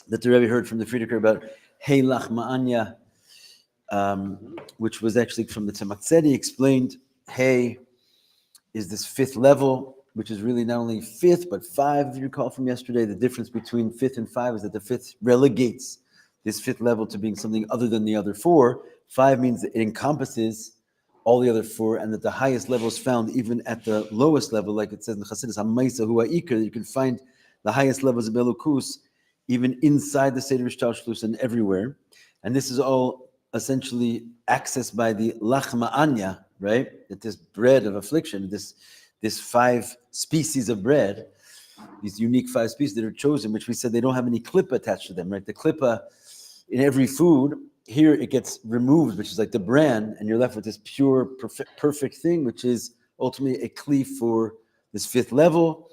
that the Rebbe heard from the Frierdiker about Hey Lach Ma'anya, which was actually from the Tzemach Tzedek. He explained Hey is this fifth level, which is really not only fifth, but five, if you recall from yesterday. The difference between fifth and five is that the fifth relegates this fifth level to being something other than the other four. Five means that it encompasses all the other four, and that the highest level is found even at the lowest level, like it says in the Chassidus, HaMaisa Hu HaIker, you can find the highest levels of Elokus even inside the Seder Ishtalshlus and everywhere. And this is all essentially accessed by the Lachma Anya, right? That this bread of affliction, this five species of bread, these unique five species that are chosen, which we said they don't have any klippa attached to them, right? The klippa in every food, here it gets removed, which is like the bran, and you're left with this pure, perfect thing, which is ultimately a kli for this fifth level,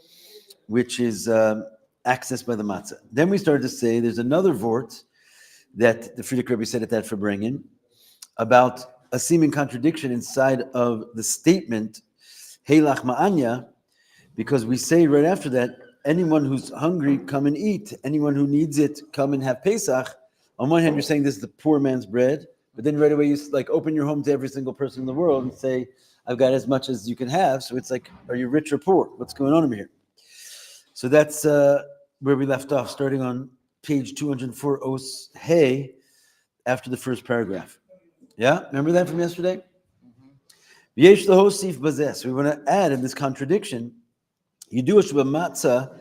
which is accessed by the matzah. Then we started to say there's another vort that the Frierdiker Rebbe said at that Farbrengen about a seeming contradiction inside of the statement Heilach Ma'anya, because we say right after that, anyone who's hungry, come and eat. Anyone who needs it, come and have Pesach. On one hand, you're saying this is the poor man's bread, but then right away you like open your home to every single person in the world and say, I've got as much as you can have. So it's like, are you rich or poor? What's going on over here? So that's where we left off, starting on page 204, Os Hey, after the first paragraph. Yeah, remember that from yesterday? Yesh lahosif bazes. We want to add in this contradiction. You do a sheba matzah.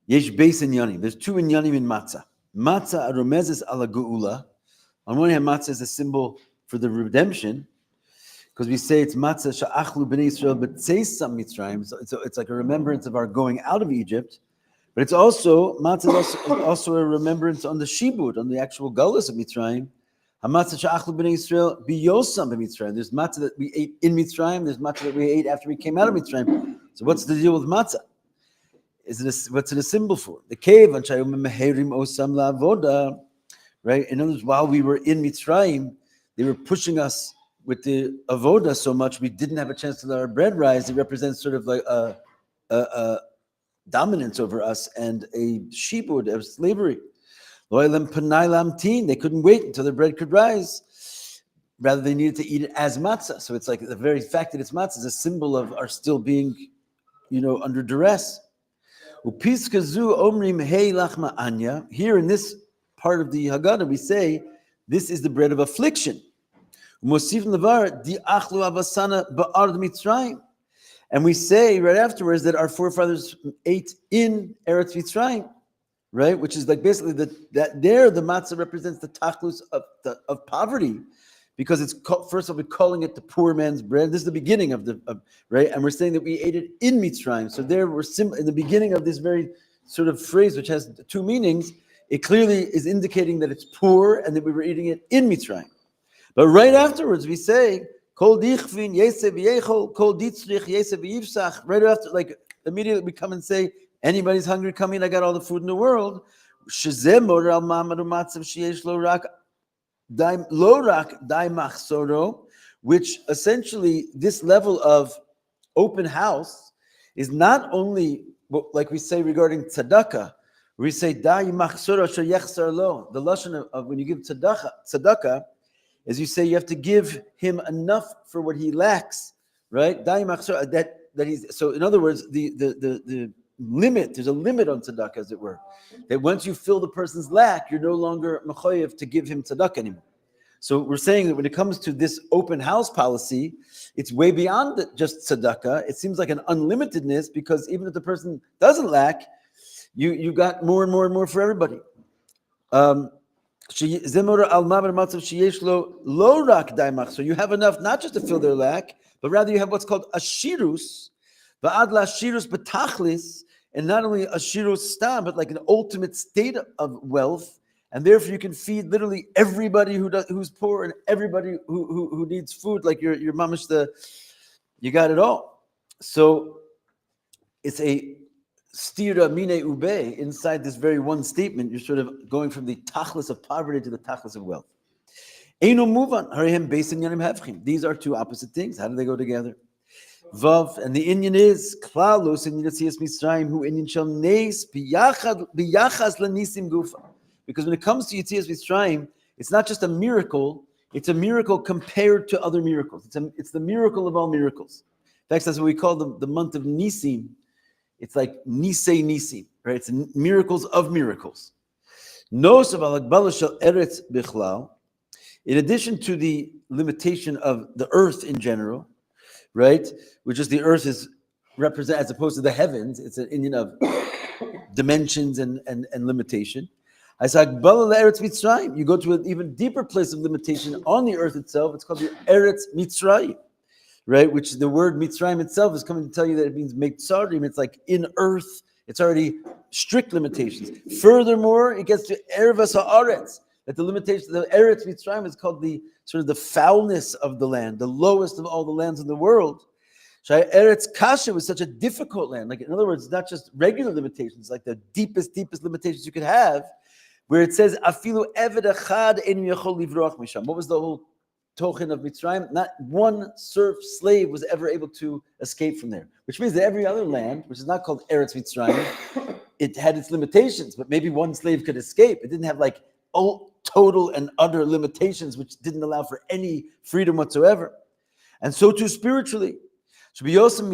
Yesh beis inyanim. There's two inyanim in matzah. Matzah aromezes ala geula. On one hand, matzah is a symbol for the redemption, because we say it's matzah sha'achlu b'nei Yisrael b'tzeisam Mitzrayim. So it's like a remembrance of our going out of Egypt, but it's also matzah is also a remembrance on the shibud, on the actual galus of Mitzrayim. Hamatzah sha'achlu b'nei Yisrael b'yosam b'Mitzrayim. There's matzah that we ate in Mitzrayim. There's matzah that we ate after we came out of Mitzrayim. So what's the deal with matzah? What's it a symbol for? The cave, right? In other words, while we were in Mitzrayim, they were pushing us with the avoda so much we didn't have a chance to let our bread rise. It represents sort of like a dominance over us and a shibud of slavery. They couldn't wait until their bread could rise. Rather, they needed to eat it as matzah. So it's like the very fact that it's matzah is a symbol of our still being, under duress. Here in this part of the Haggadah, we say this is the bread of affliction. And we say right afterwards that our forefathers ate in Eretz Mitzrayim, right? Which is like basically that there the matzah represents the tachlus of poverty, because it's first of all we're calling it the poor man's bread. This is the beginning of right, and we're saying that we ate it in Mitzrayim. So there we're in the beginning of this very sort of phrase, which has two meanings. It clearly is indicating that it's poor and that we were eating it in Mitzrayim. But right afterwards we say kol dichvin yesef yechol kol ditzrich yesef yivsach. Right after, like immediately we come and say, anybody's hungry, come in. I got all the food in the world. Shezeh moder al ma'amad u'matzav sheyesh lo rak dai machsoro, which essentially this level of open house is not only like we say regarding tzedakah. We say dai machsoro sheyechsar lo. The lashon of when you give tzedakah is you say you have to give him enough for what he lacks, right? Dai machsoro, that he's so. In other words, the limit, there's a limit on tzedakah, as it were. That once you fill the person's lack, you're no longer mechoyev to give him tzedakah anymore. So we're saying that when it comes to this open house policy, it's way beyond just tzedakah. It seems like an unlimitedness, because even if the person doesn't lack, you got more and more and more for everybody. So you have enough not just to fill their lack, but rather you have what's called a shirus, and not only a shirus stam, but like an ultimate state of wealth, and therefore you can feed literally everybody who's poor and everybody who needs food. Like your mamish, you got it all. So it's a stira mine ube inside this very one statement. You're sort of going from the tachlis of poverty to the tachlis of wealth. Eino muvan harihem beis inyanim havchim. These are two opposite things. How do they go together? Vav, and the Inyan is klalos in Yitzias Mitzrayim hu Inyan shel neis biyachas lenisim gufa. Because when it comes to Yetzias Mitzrayim, it's not just a miracle, it's a miracle compared to other miracles. It's the miracle of all miracles. In fact, that's what we call the month of Nisim. It's like Nisei Nisim, right? It's miracles of miracles. In addition to the limitation of the earth in general, right, which is the earth is represent as opposed to the heavens, it's an Indian of dimensions and limitation. You go to an even deeper place of limitation on the earth itself. It's called the Eretz Mitzrayim, right? Which the word Mitzrayim itself is coming to tell you that it means Mitzrayim. It's like in earth. It's already strict limitations. Furthermore, it gets to Ervas Haaretz, that the limitation, the Eretz Mitzrayim is called the sort of the foulness of the land, the lowest of all the lands in the world. Eretz Kasha was such a difficult land. Like, in other words, not just regular limitations, like the deepest limitations you could have, where it says, Afilu eved echad ein yachol livroch misham. What was the whole tochen of Mitzrayim? Not one slave was ever able to escape from there. Which means that every other land, which is not called Eretz Mitzrayim, it had its limitations, but maybe one slave could escape. It didn't have like total and utter limitations, which didn't allow for any freedom whatsoever. And so too spiritually. Spiritually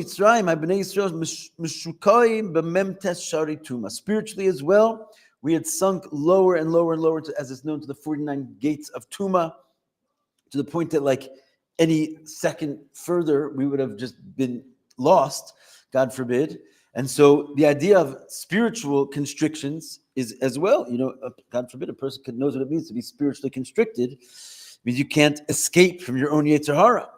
as well, we had sunk lower and lower and lower, as it's known, to the 49 gates of Tuma, to the point that like any second further, we would have just been lost, God forbid. And so the idea of spiritual constrictions is as well, God forbid, a person knows what it means to be spiritually constricted. It means you can't escape from your own Yetzer Hara.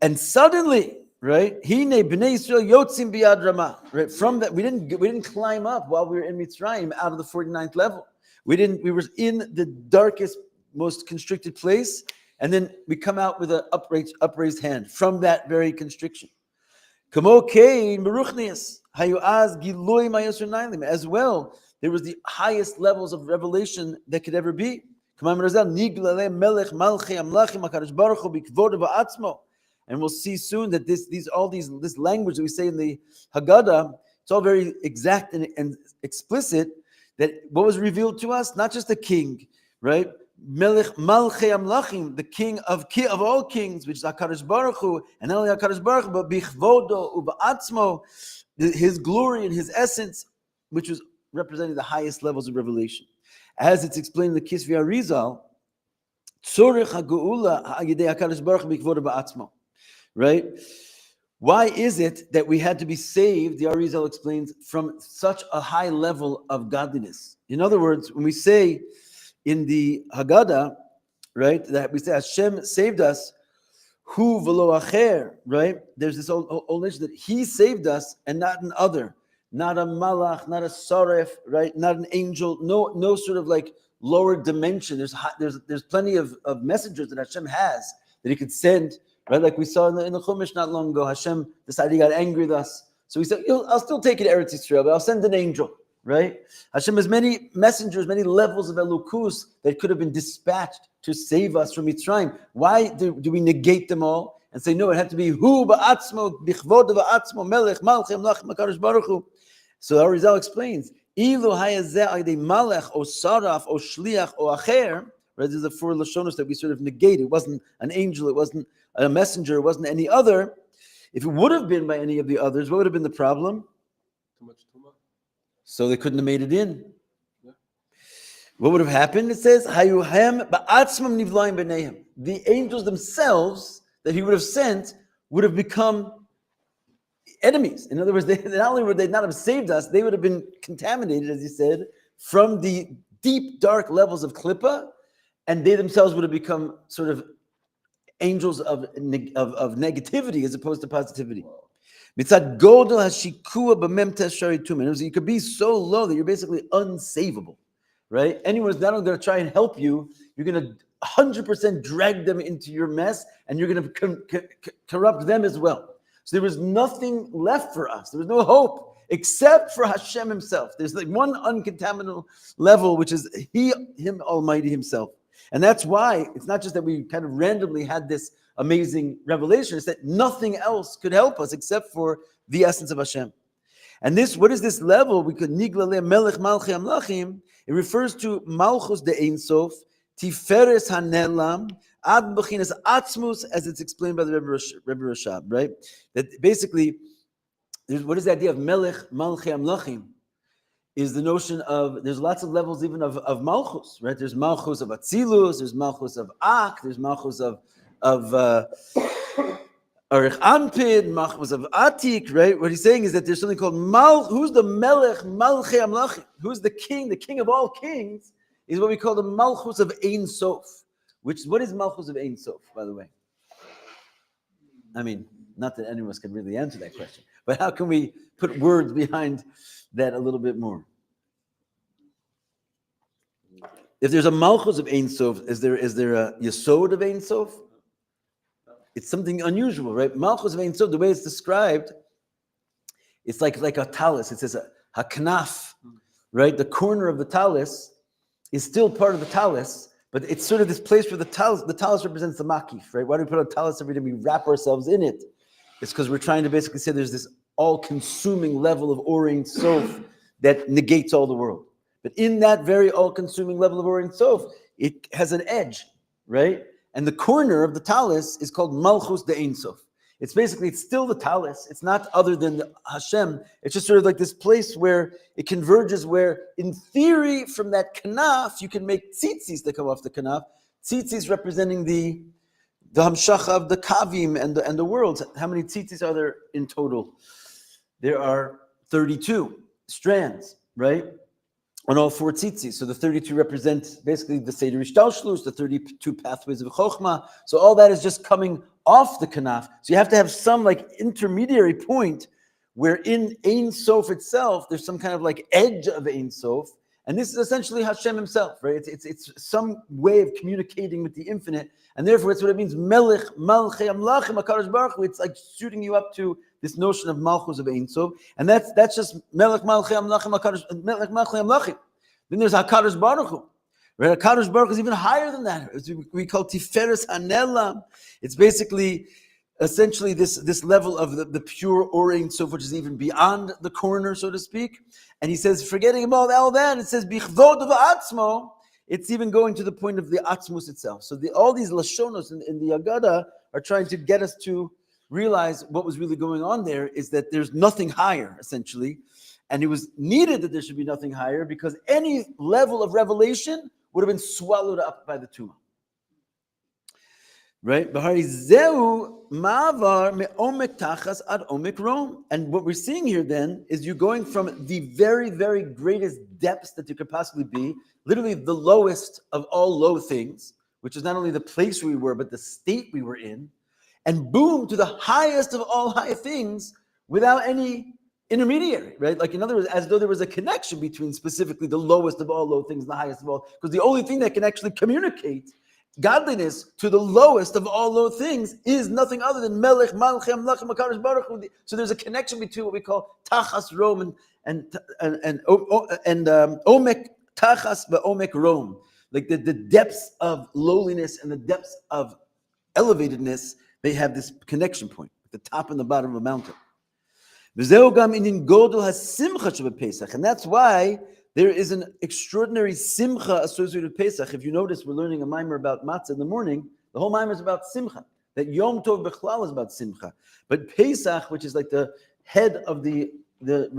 And suddenly, right? Hine b'nei Yisrael yotzim biyad Ramah. Right? From that, we didn't climb up while we were in Mitzrayim out of the 49th level. We were in the darkest, most constricted place, and then we come out with an upraised hand from that very constriction. As well, there was the highest levels of revelation that could ever be. And we'll see soon that this language that we say in the Haggadah, it's all very exact and explicit, that what was revealed to us, not just the king, right? Melech Malchei Amlachim, the king of all kings, which is HaKadosh Baruch Hu, and not only HaKadosh Baruch Hu, but Bichvodo Uba'atzmo, his glory and his essence, which was representing the highest levels of revelation. As it's explained in the Kisvei Arizal, Tzorech HaGeula Ha'yidei HaKadosh Baruch Hu Bichvodo Ba'atzmo. Right? Why is it that we had to be saved, the Arizal explains, from such a high level of godliness? In other words, when we say in the Haggadah, right, that we say Hashem saved us, hu v'lo acher, right? There's this old legend that He saved us and not an other, not a malach, not a saref, right? Not an angel, no sort of like lower dimension. There's plenty of messengers that Hashem has that He could send. Right, like we saw in the Chumash not long ago, Hashem decided He got angry with us. So He said, I'll still take it to Eretz Yisrael, but I'll send an angel. Right? Hashem has many messengers, many levels of Elokus that could have been dispatched to save us from Mitzrayim. Why do we negate them all and say, no, it had to be Hu ba'atzmo, bichvod ba'atzmo, melech, malchem, lachem, HaKadosh Baruch Hu. So our Arizal explains, Ilu hayazeh ayde malech, o saraf, o shliach, o acher. Right? There's the four Lashonos that we sort of negate. It wasn't an angel, it wasn't a messenger, it wasn't any other. If it would have been by any of the others, what would have been the problem? Too much tumah. So they couldn't have made it in. Yeah. What would have happened? It says, Hayuhem ba'atzmam nivlaim b'neihem. The angels themselves that He would have sent would have become enemies. In other words, not only would they not have saved us, they would have been contaminated, as He said, from the deep, dark levels of Klippa, and they themselves would have become sort of angels of negativity as opposed to positivity. Mitzad godel hashikua b'mem tes shari tumen. You could be so low that you're basically unsavable, right? Anyone's not only going to try and help you, you're going to 100% drag them into your mess, and you're going to corrupt them as well. So there was nothing left for us. There was no hope except for Hashem Himself. There's like one uncontaminated level, which is Him Almighty Himself. And that's why it's not just that we kind of randomly had this amazing revelation, it's that nothing else could help us except for the essence of Hashem. And what is this level? We could Niglale Melech Malchei Amlachim. It refers to Malchus de Ein Sof, Tiferes HaNelam, Ad Bechinas Atzmus, as it's explained by the Rebbe Rashab, right? That basically, what is the idea of Melech, Malchei Amlachim? Is the notion of, there's lots of levels even of Malchus, right? There's Malchus of Atzilus, there's Malchus of Ak, there's Malchus of Arich Anpid, Malchus of Atik, right? What he's saying is that there's something called who's the Melech, Malchei Amlachim? Who's the king of all kings, is what we call the Malchus of Ein Sof. What is Malchus of Ein Sof, by the way? I mean, not that any of us can really answer that question, but how can we put words behind that a little bit more? If there's a Malchus of Ein Sof, is there a Yesod of Ein Sof? It's something unusual, right? Malchus of Ein Sof, the way it's described, it's like a talus. It says a knaf, right? The corner of the talus is still part of the talus, but it's sort of this place where the talus represents the makif, right? Why do we put on talus every day? We wrap ourselves in it. It's because we're trying to basically say there's this all-consuming level of Or Ein Sof that negates all the world. But in that very all-consuming level of Or Ein Sof, it has an edge, right? And the corner of the talus is called Malchus de Ein Sof. It's still the talus. It's not other than the Hashem. It's just sort of like this place where it converges, where in theory from that kanaf, you can make tzitzis that come off the kanaf. Tzitzis representing the hamshacha of the kavim and the worlds. How many tzitzis are there in total? There are 32 strands, right? On all four tzitzis. So the 32 represent basically the Seder Ishtalshlus, the 32 pathways of Chokhmah. So all that is just coming off the kanaf. So you have to have some like intermediary point where in Ein Sof itself, there's some kind of like edge of Ein Sof. And this is essentially Hashem himself, right? It's some way of communicating with the infinite. And therefore, it's what it means, Melech, Malchei Amlachim, HaKadosh Baruch Hu. It's like shooting you up to this notion of Malchus of Ein Sof. And that's just Melech, Malchei Amlachim, Melech, Malchei Amlachim. Then there's HaKadosh Baruch Hu. Right? HaKadosh Baruch Hu is even higher than that. We call Tiferes HaNelam. It's basically, essentially, this level of the pure Or Ein Sof, which is even beyond the corner, so to speak. And he says, forgetting about all that, it says, Bichvod v'atzmo, it's even going to the point of the Atzmus itself. So all these Lashonos in the Agada are trying to get us to realize what was really going on there is that there's nothing higher, essentially. And it was needed that there should be nothing higher because any level of revelation would have been swallowed up by the Tumah. Right? And what we're seeing here then is you're going from the very, very greatest depths that you could possibly be, literally the lowest of all low things, which is not only the place we were, but the state we were in, and boom, to the highest of all high things without any intermediary, right? Like in other words, as though there was a connection between specifically the lowest of all low things and the highest of all, because the only thing that can actually communicate godliness to the lowest of all low things is nothing other than Melech, Malchei Amlachim, HaKadosh Baruch Hu. So there's a connection between what we call Tachas Rom and Omek Tachas ve'Omek Rom, like the depths of lowliness and the depths of elevatedness. They have this connection point at the top and the bottom of a mountain. And that's why there is an extraordinary simcha associated with Pesach. If you notice, we're learning a mimer about matzah in the morning. The whole mimer is about simcha. That Yom Tov Bechlal is about simcha. But Pesach, which is like the head of it's the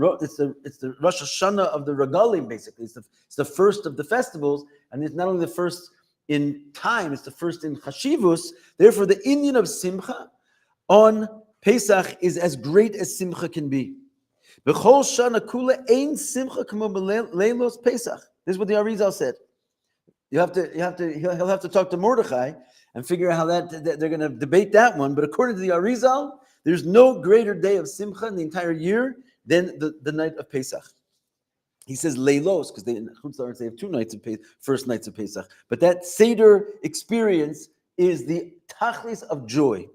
Rosh Hashanah of the Regalim, basically. It's the first of the festivals, and it's not only the first in time, it's the first in Chassidus. Therefore, the Indian of simcha on Pesach is as great as simcha can be. B'chol shana kula ein simcha k'mo b'leilos Pesach. This is what the Arizal said. He'll have to talk to Mordechai and figure out how that they're going to debate that one. But according to the Arizal, there's no greater day of simcha in the entire year than the night of Pesach. He says leilos because they have 2 nights of Pesach, first nights of Pesach. But that Seder experience is the tachlis of joy.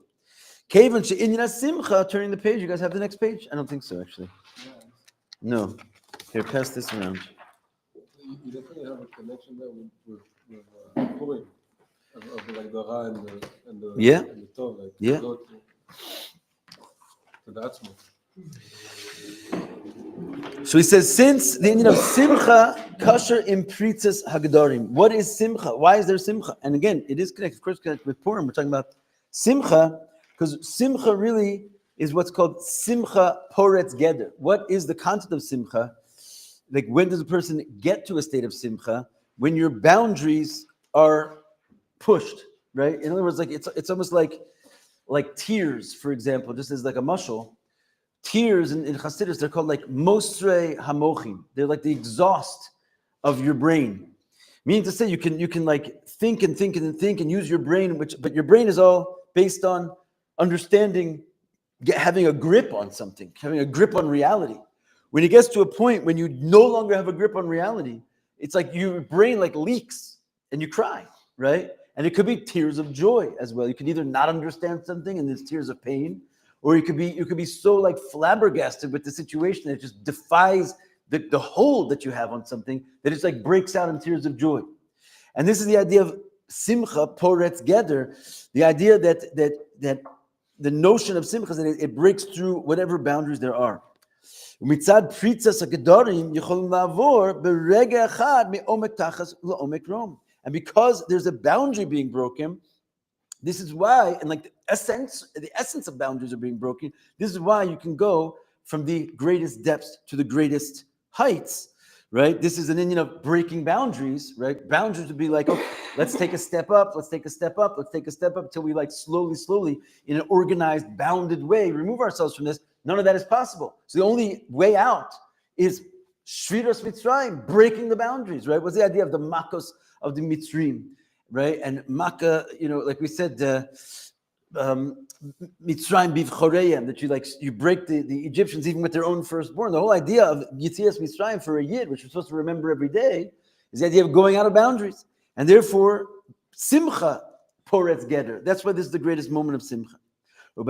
Kavan she'inyan simcha. Turning the page. You guys have the next page? I don't think so, actually. No. Here, pass this around. You definitely have a connection there with Purim, of the Ra and the yeah. And the Tov, like yeah. To the Atzmo. So he says, since the Indian of Simcha, Kasher Impritzas Hagdarim. What is Simcha? Why is there Simcha? And again, it is connected, of course, connected with Purim. We're talking about Simcha, because Simcha really is what's called Simcha Poretz Geder. What is the concept of Simcha? Like, when does a person get to a state of Simcha? When your boundaries are pushed, right? In other words, like it's almost like tears, for example, just as like a mushal. Tears in Chassidus, they're called like Mosrei Hamochim. They're like the exhaust of your brain. Meaning to say, you can like think and use your brain, but your brain is all based on understanding, having a grip on something, having a grip on reality. When it gets to a point when you no longer have a grip on reality, it's like your brain like leaks and you cry, right? And it could be tears of joy as well. You can either not understand something and there's tears of pain, or you could be so like flabbergasted with the situation that it just defies the hold that you have on something, that it's like breaks out in tears of joy. And this is the idea of Simcha Poretz Geder, the idea that the notion of Simcha is that it breaks through whatever boundaries there are. ומצד פריצת הגדרים יכולים לעבור ברגע אחד מעומק תחת לעומק רום. And because there's a boundary being broken, this is why, and like the essence of boundaries are being broken, this is why you can go from the greatest depths to the greatest heights, right? This is an Indian of breaking boundaries, right? Boundaries would be like, okay, let's take a step up, until we like slowly, in an organized, bounded way, remove ourselves from this. None of that is possible. So the only way out is Shviras Mitzrayim, breaking the boundaries, right? What's the idea of the Makos of the Mitzrayim, right? And Makkah, like we said, Mitzrayim bivchoreim, that you break the Egyptians even with their own firstborn. The whole idea of Yitzias Mitzrayim for a Yid, which we're supposed to remember every day, is the idea of going out of boundaries. And therefore, Simcha Poretz Geder. That's why this is the greatest moment of Simcha. And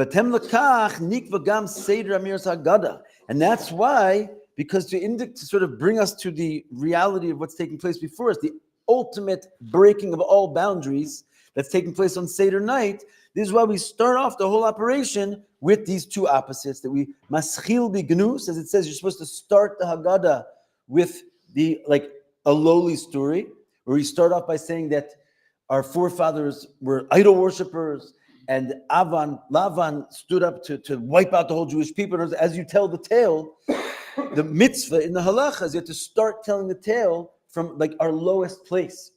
that's why, because to sort of bring us to the reality of what's taking place before us, the ultimate breaking of all boundaries that's taking place on Seder night, this is why we start off the whole operation with these two opposites, that we maschil bignus, as it says, you're supposed to start the Haggadah with a lowly story, where we start off by saying that our forefathers were idol worshippers, and Lavan stood up to wipe out the whole Jewish people. And as you tell the tale, the mitzvah in the halacha is you have to start telling the tale from like our lowest place,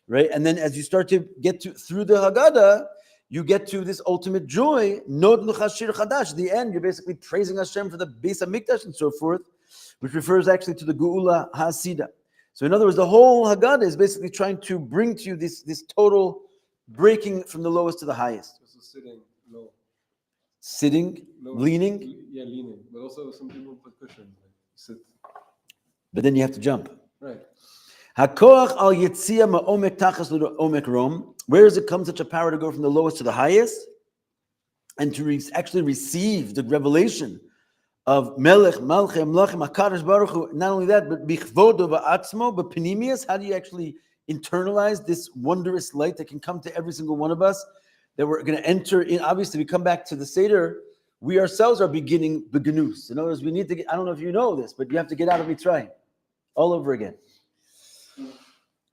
right? And then as you start to get through the Haggadah, you get to this ultimate joy. Nod l'chashir chadash. At the end, you're basically praising Hashem for the Beis Hamikdash and so forth, which refers actually to the Geula Hasida. So in other words, the whole Haggadah is basically trying to bring to you this total breaking from the lowest to the highest. Sitting low. Sitting, Low. leaning. Yeah, leaning. But also some people put cushions. Like sit. But then you have to jump. Right. Hakoach al yetzia ma'omek tachas l'omek rom. Where does it come such a power to go from the lowest to the highest? And to actually receive the revelation of Melech, Malchei, Amlachim, HaKadosh Baruch Hu. Not only that, but bichvodo va'atzmo, but penimius. How do you actually internalize this wondrous light that can come to every single one of us? That we're going to enter in. Obviously, we come back to the Seder. We ourselves are beginning begnus. In other words, we need to get, I don't know if you know this, but you have to get out of Mitzrayim all over again.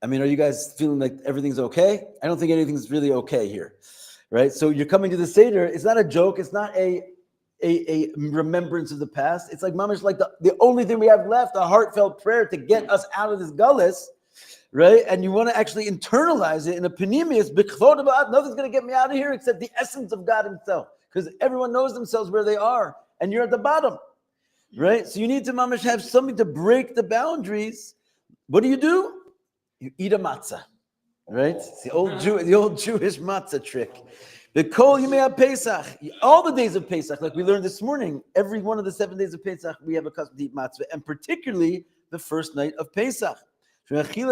I mean, are you guys feeling like everything's okay? I don't think anything's really okay here, right? So you're coming to the Seder. It's not a joke. It's not a remembrance of the past. It's like mamash, like the only thing we have left, a heartfelt prayer to get us out of this gullus, right? And you want to actually internalize it in a panemius. Nothing's going to get me out of here except the essence of God Himself, because everyone knows themselves where they are, and you're at the bottom, right? So you need to mamash have something to break the boundaries. What do? You eat a matzah, right? It's the old Jewish matzah trick. The kol yimei Pesach, all the days of Pesach, like we learned this morning, every one of the 7 days of Pesach, we have a custom to eat matzah, and particularly the first night of Pesach. What do you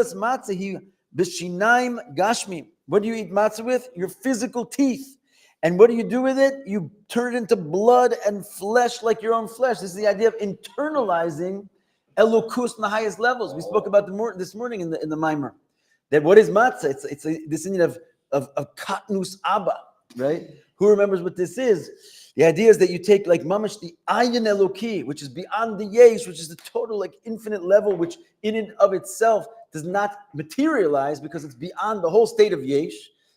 eat matzah with? Your physical teeth. And what do you do with it? You turn it into blood and flesh like your own flesh. This is the idea of internalizing Elokus in the highest levels. We spoke about this morning in the Maimer. That what is matzah? It's this idea of katnus abba, right? Who remembers what this is? The idea is that you take like mamash the ayin eloki, which is beyond the yesh, which is the total like infinite level, which in and of itself does not materialize because it's beyond the whole state of yesh.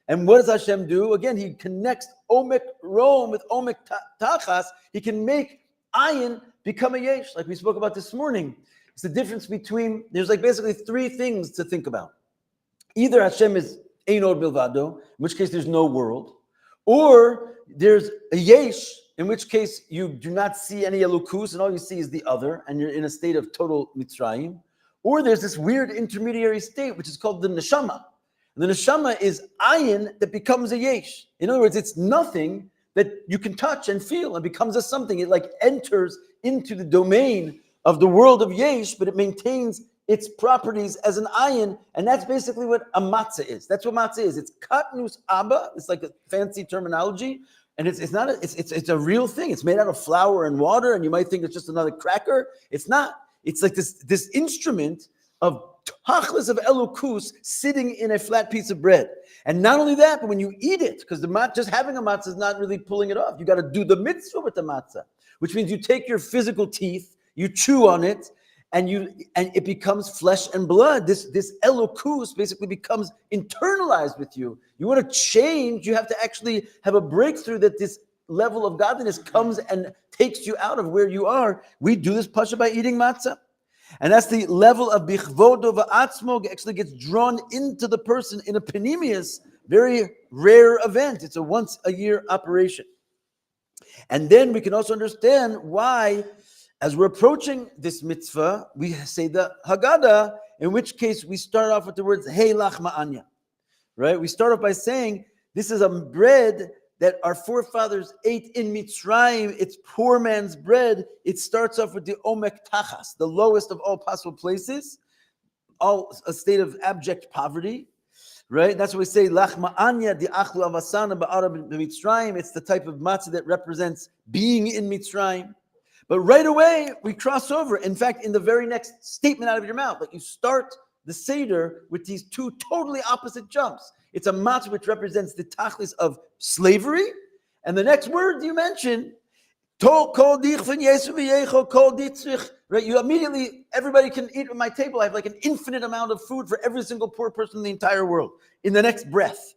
And what does Hashem do? Again, he connects omek rom with omek tachas. He can make ayin become a yesh, like we spoke about this morning. It's the difference between, there's like basically three things to think about. Either Hashem is ein od bilvado, in which case there's no world, or there's a yesh, in which case you do not see any elukus, and all you see is the other, and you're in a state of total mitzrayim. Or there's this weird intermediary state, which is called the neshama. And the neshama is ayin that becomes a yesh. In other words, it's nothing that you can touch and feel and becomes a something. It like enters into the domain of the world of yesh, but it maintains its properties as an ayin, and that's basically what a matzah is. That's what matzah is. It's katnus abba. It's like a fancy terminology, and it's not. It's a real thing. It's made out of flour and water, and you might think it's just another cracker. It's not. It's like this instrument of tachlis of elukus sitting in a flat piece of bread. And not only that, but when you eat it, because just having a matzah is not really pulling it off. You got to do the mitzvah with the matzah, which means you take your physical teeth, you chew on it, and it becomes flesh and blood. This elokus basically becomes internalized with you. You want to change, you have to actually have a breakthrough that this level of godliness comes and takes you out of where you are. We do this pasha by eating matzah. And that's the level of bichvodo va'atzmo, actually gets drawn into the person in a panemius, very rare event. It's a once a year operation. And then we can also understand why, as we're approaching this mitzvah, we say the Haggadah, in which case we start off with the words Hey lach ma'anya, right? We start off by saying this is a bread that our forefathers ate in Mitzrayim. It's poor man's bread. It starts off with the omek tachas, the lowest of all possible places, a state of abject poverty, right? That's what we say lach ma'anya di achlu avasana ba'ara b'Mitzrayim. It's the type of matzah that represents being in Mitzrayim. But right away, we cross over. In fact, in the very next statement out of your mouth, like you start the Seder with these two totally opposite jumps. It's a matzah which represents the tachlis of slavery. And the next word you mention, right? You immediately, everybody can eat at my table. I have like an infinite amount of food for every single poor person in the entire world. In the next breath,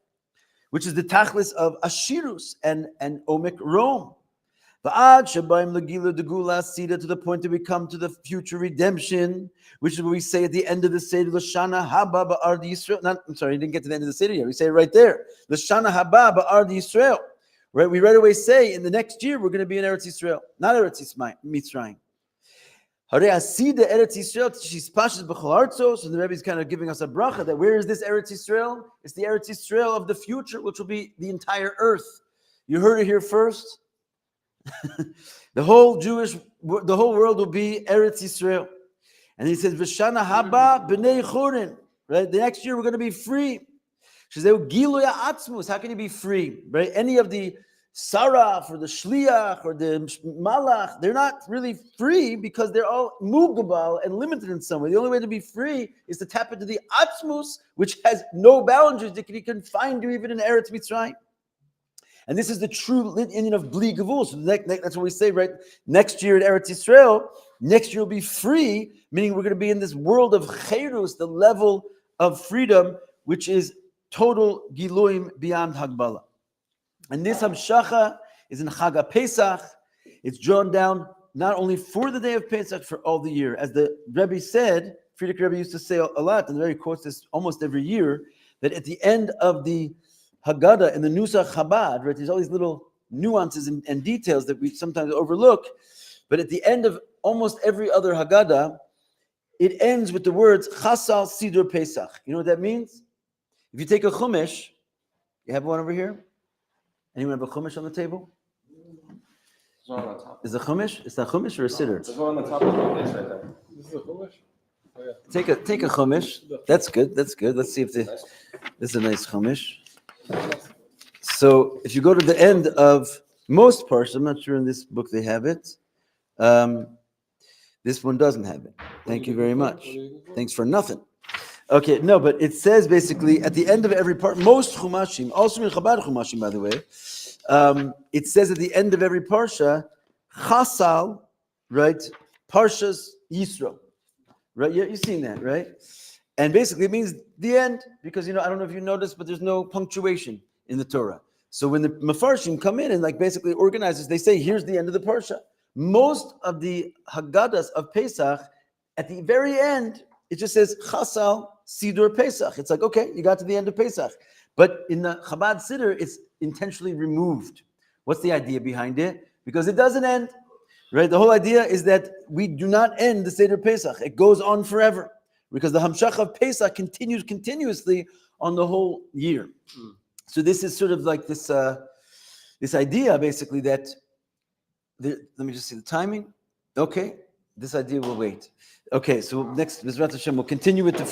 which is the tachlis of ashirus and omek rom. To the point that we come to the future redemption, which is what we say at the end of the Seder, L'shana haba ba'ard Yisrael. I'm sorry, I didn't get to the end of the Seder yet. We say it right there. L'shana haba ba'ard Yisrael. Right? We right away say in the next year we're going to be in Eretz Yisrael, not Eretz Mitzrayim. Hare asida Eretz Yisrael she's pashas b'chol artzos. So the Rebbe is kind of giving us a bracha that where is this Eretz Yisrael? It's the Eretz Yisrael of the future, which will be the entire earth. You heard it here first. The whole world will be Eretz Yisrael. And he says, V'shana haba b'nei chorin. Right? The next year we're going to be free. She says, Giluya atzmus. How can you be free? Right? Any of the saraf or the shliach or the malach, they're not really free because they're all mugabal and limited in some way. The only way to be free is to tap into the atzmus, which has no boundaries that he can find you even in Eretz Mitzrayim. And this is the true Indian of Bli Gavul. So that's what we say, right? Next year in Eretz Yisrael, next year will be free, meaning we're going to be in this world of Cherus, the level of freedom, which is total Giluim beyond Hagbala. And this Hamshacha is in Chag Pesach. It's drawn down not only for the day of Pesach, for all the year. As the Rebbe said, Friedrich Rebbe used to say a lot, and the Rebbe quotes this almost every year, that at the end of the Haggadah in the Nusach Chabad, right? There's all these little nuances and details that we sometimes overlook. But at the end of almost every other Haggadah, it ends with the words Chasal Sidur Pesach. You know what that means? If you take a Chumash, you have one over here? Anyone have a Chumash on the table? There's one on the top. Is a Chumash? Is that Chumash or a Siddur? There's one on the top of the page right there. This is a Chumash? Oh, yeah. Take a Chumash. That's good. Let's see if this is a nice Chumash. So if you go to the end of most parts, I'm not sure in this book they have it. This one doesn't have it. Thank you very much. Thanks for nothing. Okay, no, but it says basically at the end of every part, most Chumashim, also in Chabad Chumashim, by the way, it says at the end of every parsha, Chasal, right? Parshas Yisro, right? You've seen that, right? And basically it means the end, because, I don't know if you noticed, but there's no punctuation in the Torah. So when the Mefarshim come in and basically organizes, they say, here's the end of the parsha. Most of the Haggadahs of Pesach, at the very end, it just says Chasal Seder Pesach. It's like, okay, you got to the end of Pesach. But in the Chabad Seder, it's intentionally removed. What's the idea behind it? Because it doesn't end, right? The whole idea is that we do not end the Seder Pesach. It goes on forever, because the Hamshach of Pesach continues continuously on the whole year. So this is sort of like this idea, basically, that let me just see the timing. Okay, this idea will wait. Okay, so next, Bezrat Hashem, we'll continue with the